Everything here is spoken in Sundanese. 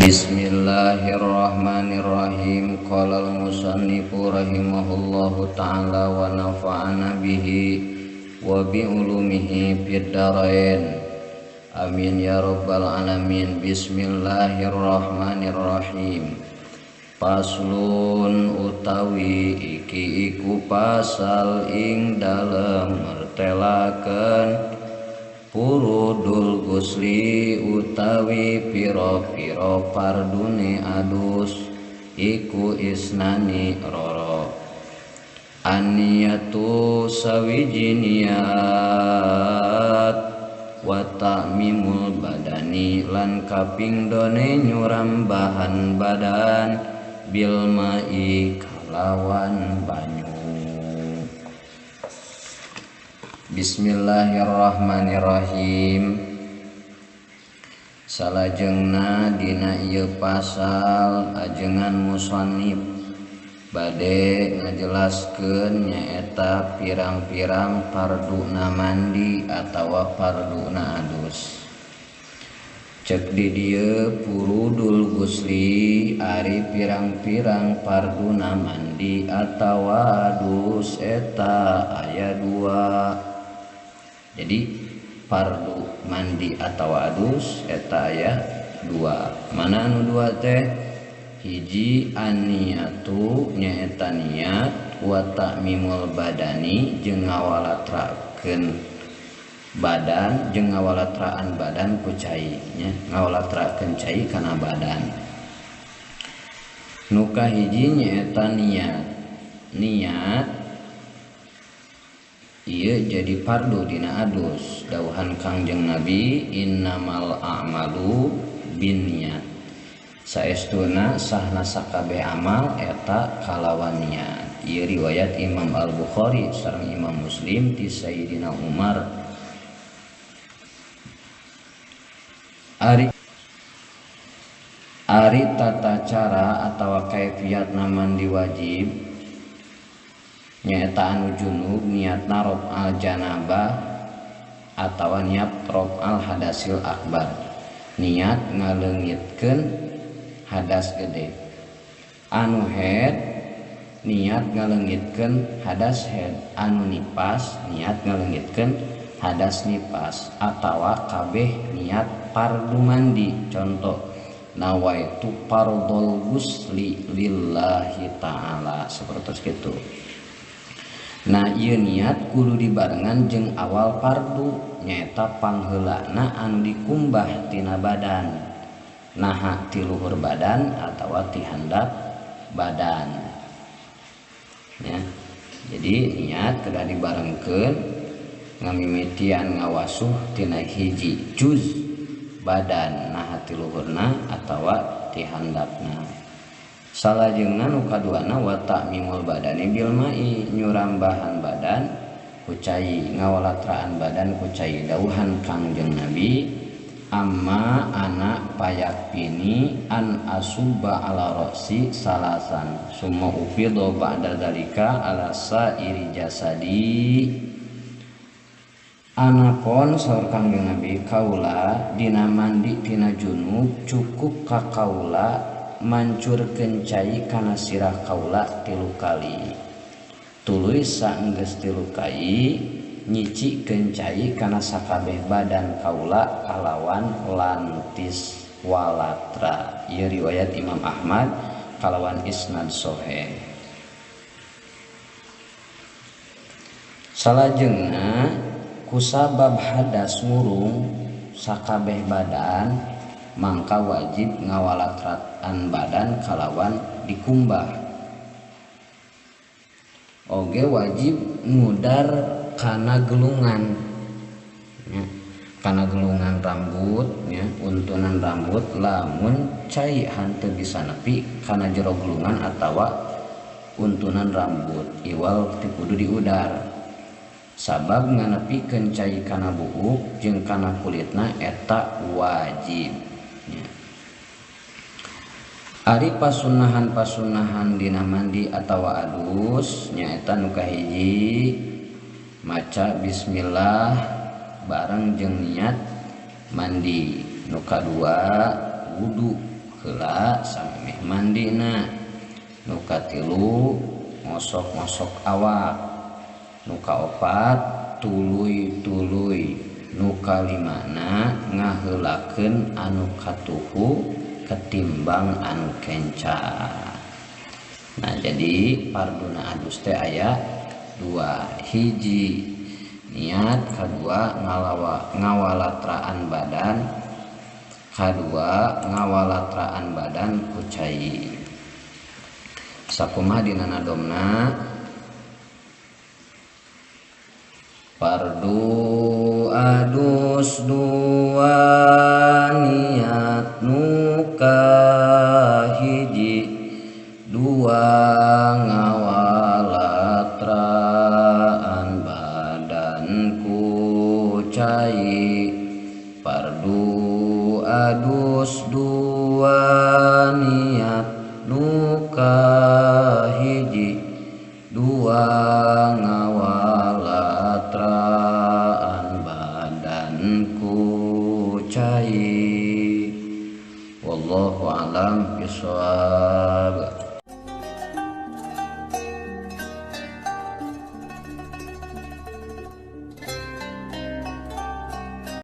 Bismillahirrahmanirrahim. Qala al-musannifu rahimahullahu ta'ala wa nafa'ana bihi wa bi ulumihi fid dharain. Amin ya rabbal alamin. Bismillahirrahmanirrahim. Paslun utawi iki iku pasal ing dalem mertelaken purudul gusli utawi piro-piro pardune adus iku isnani roro. Aniyatu sawiji niat wa ta'mimul badani lan kapingdone nyurambahan badan bil ma'i kalawan banyu. Bismillahirrahmanirrahim. Salajengna dina ieu pasal ajengan musannif bade ngajelaskeun nyaeta pirang-pirang parduna mandi atawa parduna adus. Cek di dieu purudul gusli ari pirang-pirang parduna mandi atawa adus eta aya dua. Jadi fardu mandi atau adus eta aya dua. Mana anu dua teh? Hiji aniyatu nyaeta niat wa ta'mimul badani jeung ngawalatrakeun badan jeung ngawalatraan badan ku cai nya, ngawalatrakeun cai kana badan. Nu kahiji nyaeta niat. Niat ieu jadi fardu dina adus. Dawuhan Kangjeng Nabi, innamal a'malu binniyat. Saestuna sahna sakabeh amal eta kalawan niat. Ieu riwayat Imam Al-Bukhari sareng Imam Muslim ti Sayyidina Umar. Ari tata cara atawa kaifiatna mandi wajib nyaeta anu junub niatna raf'al janabah atawa niat raf'al hadasil akbar. Niat ngaleungitkeun hadas gede. Anu head niat ngaleungitkeun hadas head. Anu nipas niat ngaleungitkeun hadas nipas atawa kabeh niat fardu mandi. Contoh nawaitu fardhul gusli lillahi ta'ala seperti itu. Nah ieu niat kudu dibarengan jeung awal fardu nyaeta pangheulana anu dikumbah tina badan, naha ti luhur badan atawa ti handap badan ya. Jadi niat kedah dibarengkeun ngamimitian ngawasuh tina hiji juz badan, naha ti luhurna atawa ti handapna. Salajengna nu kaduana wa ta'mimul badani bil ma'i nyurambahan badan ku cai, ngawalatraan badan ku cai. Dawuhan Kangjeng Nabi, amma ana payakpini an asuba ala roksi salasan summa ufidho ba'da dzalika ala sairi jasadi. Anapun saur Kangjeng Nabi, kaula dina mandi tina junub cukup ka kaula mancurkeun cai kana sirah kaula 3 kali. Tuluy saenggeus 3 kali nyicikeun cai kana sakabeh badan kaula kalawan lantis walatra. Ieu riwayat Imam Ahmad kalawan isnad sahih. Salajengna kusabab hadas ngurung sakabeh badan mangka wajib ngawalatraan badan kalawan dikumbah. Oge wajib ngudar kana gelungan ya, kana gelungan rambut ya, untunan rambut lamun cai hanteu bisa nepi kana jero gelungan atawa untunan rambut iwal ti kudu diudar. Sabab nganepikeun cai kana buuk jeung kana kulitna eta wajib. Ari pasunahan dina mandi atawa adus nyaeta nu kahiji maca bismillah bareng jeung niat mandi. Nu kadua wudu heula samemeh mandina. Nu katilu ngosok-ngosok awak. Nu kaopat tuluy-tuluy. Nu kalimana ngaheulakeun anu katuhu ketimbang anu kenca. Nah jadi parduna adus teh aya dua, hiji niat, kadua ngawalatraan badan, kadua ngawalatraan badan ku cai. Sakumaha dina nadomna fardu adus dua niat nu kahiji dua ngawalatraan badan ku cai. Fardu adus dua